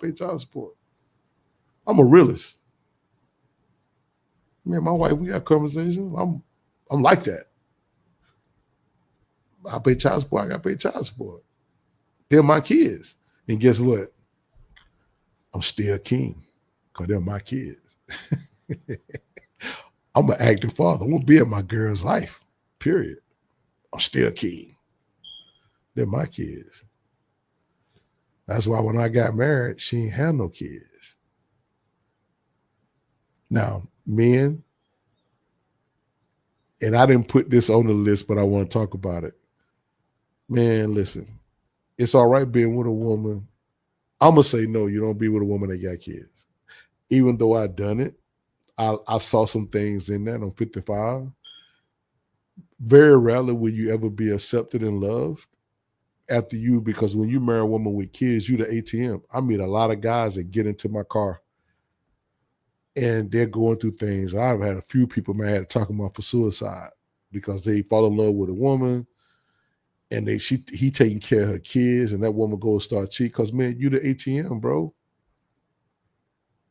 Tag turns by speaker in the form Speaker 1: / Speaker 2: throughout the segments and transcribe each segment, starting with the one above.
Speaker 1: pay child support. I'm a realist. Me and my wife, we got conversations. I'm like that. I pay child support. I got to pay child support. They're my kids, and guess what? I'm still king because they're my kids. I'm an active father. I'm gonna be in my girl's life. Period. I'm still king. They're my kids. That's why when I got married, she ain't had no kids. Now, men, and I didn't put this on the list, but I want to talk about it. Man, listen, it's all right being with a woman. I'm gonna say no, you don't be with a woman that got kids. Even though I done it, I saw some things in that. I'm 55. Very rarely will you ever be accepted and loved after you, because when you marry a woman with kids, you the ATM. I meet a lot of guys that get into my car and they're going through things. I've had a few people, man, had to talk them off for suicide because they fall in love with a woman and he taking care of her kids, and that woman goes start cheating because, man, you the ATM, bro.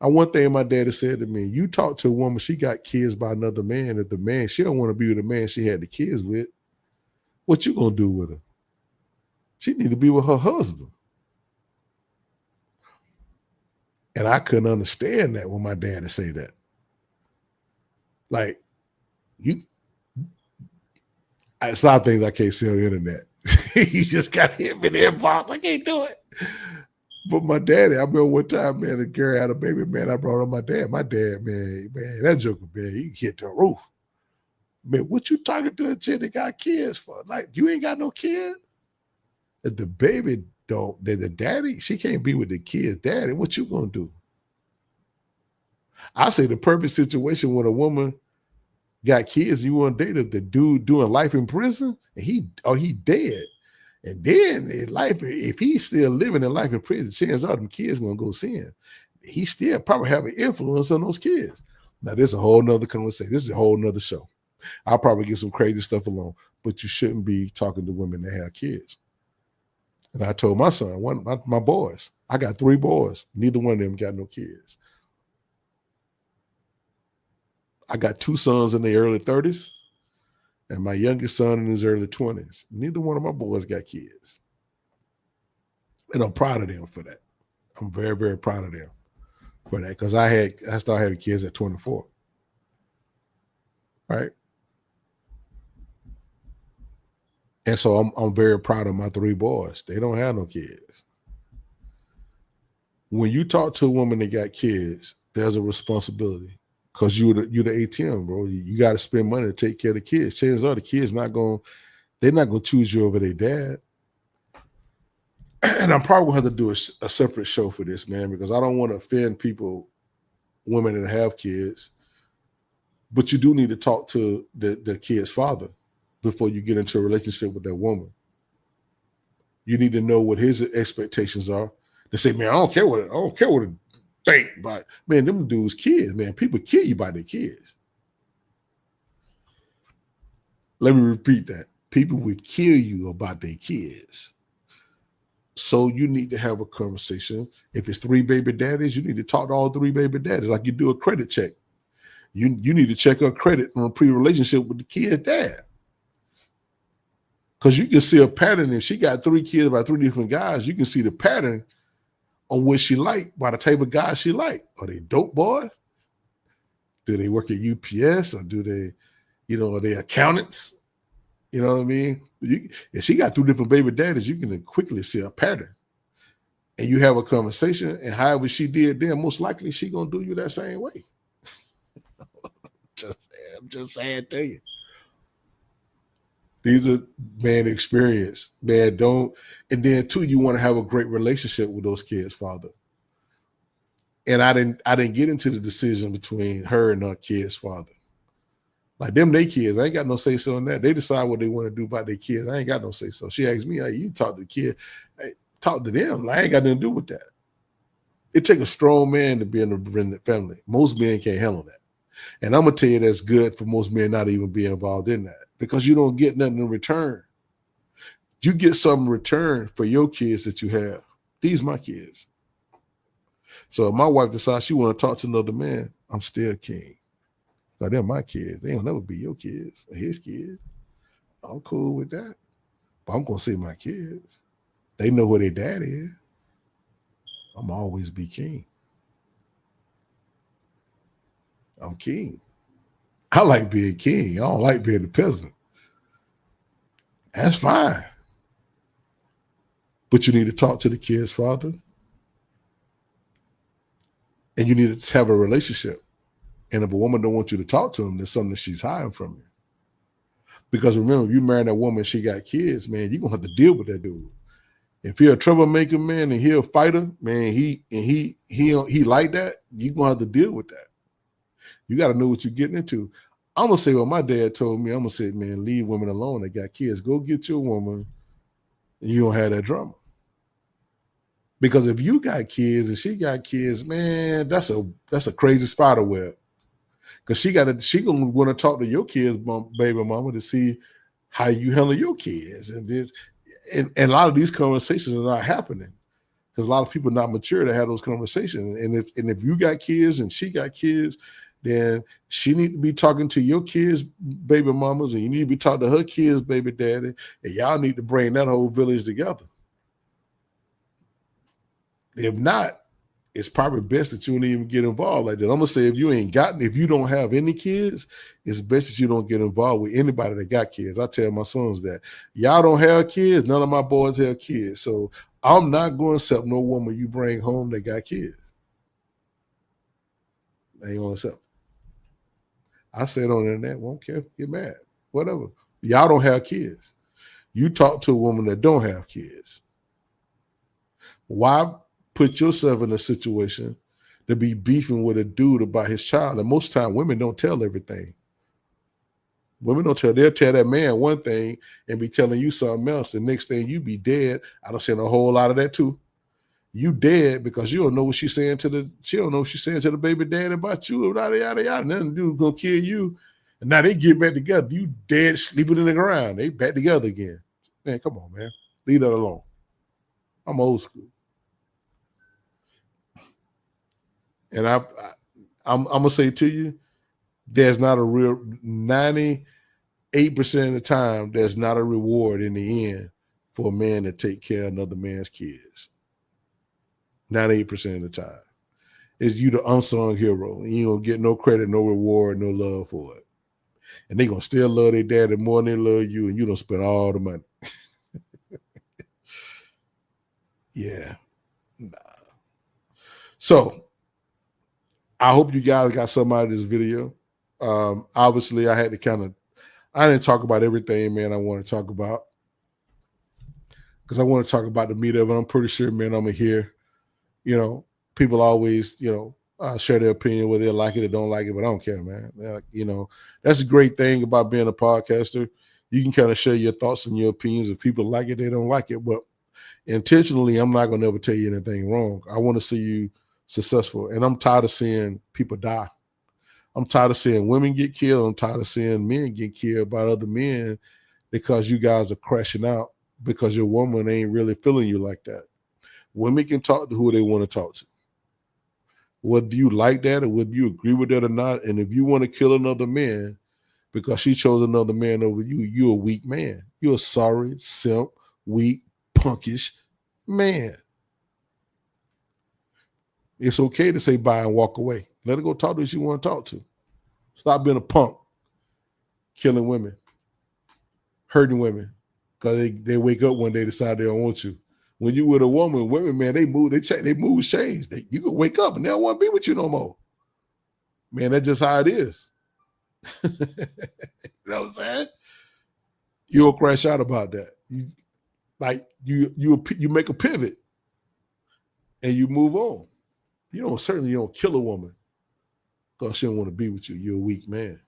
Speaker 1: One thing my daddy said to me, you talk to a woman, she got kids by another man. If the man, she don't want to be with the man she had the kids with, what you gonna do with her? She need to be with her husband. And I couldn't understand that when my daddy say that. Like, it's a lot of things I can't say on the internet. You just got to hit me in the inbox. I can't do it. But my daddy, I remember one time, man, the girl had a baby, man. I brought up my dad. My dad, man, that joker, man, he hit the roof. Man, what you talking to a chick that got kids for? Like, you ain't got no kids? If the baby don't, the daddy, she can't be with the kids' daddy. What you gonna do? I say the perfect situation when a woman got kids, you want to date the dude doing life in prison, and he dead. And then in life, if he's still living in life in prison, chances are them kids gonna go sin. He still probably have an influence on those kids. Now, this is a whole nother conversation. This is a whole nother show. I'll probably get some crazy stuff along, but you shouldn't be talking to women that have kids. And I told my son, my boys, I got 3 boys. Neither one of them got no kids. I got 2 sons in their early 30s and my youngest son in his early 20s. Neither one of my boys got kids. And I'm proud of them for that. I'm very, very proud of them for that, because I started having kids at 24. Right? And so I'm very proud of my 3 boys. They don't have no kids. When you talk to a woman that got kids, there's a responsibility, because you're the ATM, bro. You got to spend money to take care of the kids. Chances are the kids they're not gonna choose you over their dad. And I'm probably gonna have to do a separate show for this, man, because I don't want to offend people, women that have kids. But you do need to talk to the kid's father before you get into a relationship with that woman. You need to know what his expectations are. They say, man, I don't care what it think about. Man, them dudes kids, man. People kill you by their kids. Let me repeat that. People will kill you about their kids. So you need to have a conversation. If it's 3 baby daddies, you need to talk to all 3 baby daddies, like you do a credit check. You need to check her credit on a pre-relationship with the kid's dad. Because you can see a pattern. If she got 3 kids by 3 different guys, you can see the pattern on what she like by the type of guys she like. Are they dope boys? Do they work at UPS, or do they, are they accountants? You know what I mean? If she got 2 different baby daddies, you can quickly see a pattern. And you have a conversation, and however she did then, most likely she gonna do you that same way. I'm just saying to you. These are, man, experience. Man, and then too, you want to have a great relationship with those kids' father. And I didn't get into the decision between her and her kid's father. Like them, they kids, I ain't got no say so on that. They decide what they want to do about their kids. I ain't got no say so. She asked me, hey, you talk to the kid, hey, talk to them. Like, I ain't got nothing to do with that. It takes a strong man to be in the family. Most men can't handle that. And I'm going to tell you that's good for most men not even be involved in that, because you don't get nothing in return. You get something in return for your kids that you have. These my kids. So if my wife decides she want to talk to another man, I'm still king. Because they're my kids. They don't never be your kids or his kids. I'm cool with that. But I'm going to see my kids. They know who their dad is. I'm always be king. I'm king. I like being king. I don't like being a peasant. That's fine. But you need to talk to the kid's father. And you need to have a relationship. And if a woman don't want you to talk to him, there's something that she's hiding from you. Because remember, if you marry that woman, she got kids, man, you're going to have to deal with that dude. If he a troublemaker, man, and he a fighter, man, he like that, you're going to have to deal with that. You got to know what you're getting into. I'm going to say what my dad told me. I'm going to say, man, leave women alone that got kids. Go get your woman and you don't have that drama. Because if you got kids and she got kids, man, that's a crazy spider web. Because she gonna want to talk to your kids, baby mama, to see how you handle your kids. And a lot of these conversations are not happening because a lot of people are not mature to have those conversations. And if you got kids and she got kids, then she need to be talking to your kids, baby mamas, and you need to be talking to her kids, baby daddy, and y'all need to bring that whole village together. If not, it's probably best that you don't even get involved like that. I'm gonna say if you don't have any kids, it's best that you don't get involved with anybody that got kids. I tell my sons that y'all don't have kids, none of my boys have kids. So I'm not going to accept no woman you bring home that got kids. I ain't gonna accept. I said on the internet, won't care, get mad, whatever. Y'all don't have kids. You talk to a woman that don't have kids. Why put yourself in a situation to be beefing with a dude about his child? And most time women don't tell everything. Women don't tell, they'll tell that man one thing and be telling you something else. The next thing you be dead. I done seen a whole lot of that too. You dead because you don't know what she's saying to the baby daddy about you, yada, yada, yada. Nothing dude gonna kill you. And now they get back together. You dead, sleeping in the ground. They back together again. Man, come on, man. Leave that alone. I'm old school. And I'm gonna say to you, there's not a real 98% of the time, there's not a reward in the end for a man to take care of another man's kids. 98% of the time. It's you the unsung hero. And you don't get no credit, no reward, no love for it. And they gonna still love their daddy more than they love you, and you don't spend all the money. Yeah. Nah. So I hope you guys got something out of this video. Obviously, I didn't talk about everything, man, I want to talk about. Because I want to talk about the meat of it. I'm pretty sure, man, I'm going to hear, people always, share their opinion, whether they like it or don't like it, but I don't care, man. That's a great thing about being a podcaster. You can kind of share your thoughts and your opinions. If people like it, they don't like it. But intentionally, I'm not going to ever tell you anything wrong. I want to see you successful. And I'm tired of seeing people die. I'm tired of seeing women get killed. I'm tired of seeing men get killed by other men because you guys are crashing out because your woman ain't really feeling you like that. Women can talk to who they want to talk to. Whether you like that or whether you agree with that or not, and if you want to kill another man because she chose another man over you, you're a weak man. You're a sorry, simp, weak, punkish man. It's okay to say bye and walk away. Let her go talk to who she want to talk to. Stop being a punk, killing women, hurting women, because they wake up one day and decide they don't want you. When you with a woman, women, man, they move, they mood change. You can wake up and they don't want to be with you no more. Man, that's just how it is. You know what I'm saying? You'll crash out about that. You make a pivot and you move on. You don't kill a woman because she don't want to be with you. You're a weak man.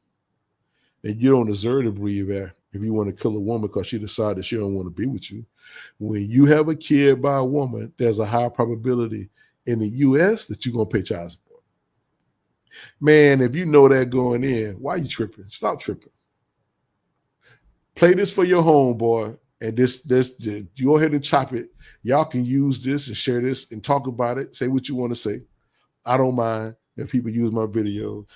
Speaker 1: And you don't deserve to breathe air if you want to kill a woman because she decided she don't want to be with you. When you have a kid by a woman, there's a high probability in the U.S. that you're going to pay child support. Man, if you know that going in, why are you tripping? Stop tripping. Play this for your homeboy, and this you go ahead and chop it. Y'all can use this and share this and talk about it. Say what you want to say. I don't mind if people use my videos.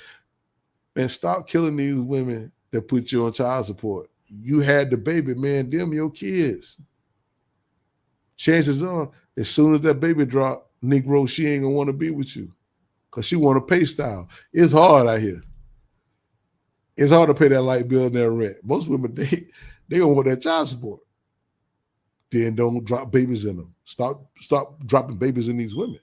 Speaker 1: Man, stop killing these women that put you on child support. You had the baby, man, them your kids. Chances are, as soon as that baby drop, Negro, she ain't gonna want to be with you because she want a pay style. It's hard out here. It's hard to pay that light bill and that rent. Most women, they don't want that child support. Then don't drop babies in them. Stop dropping babies in these women.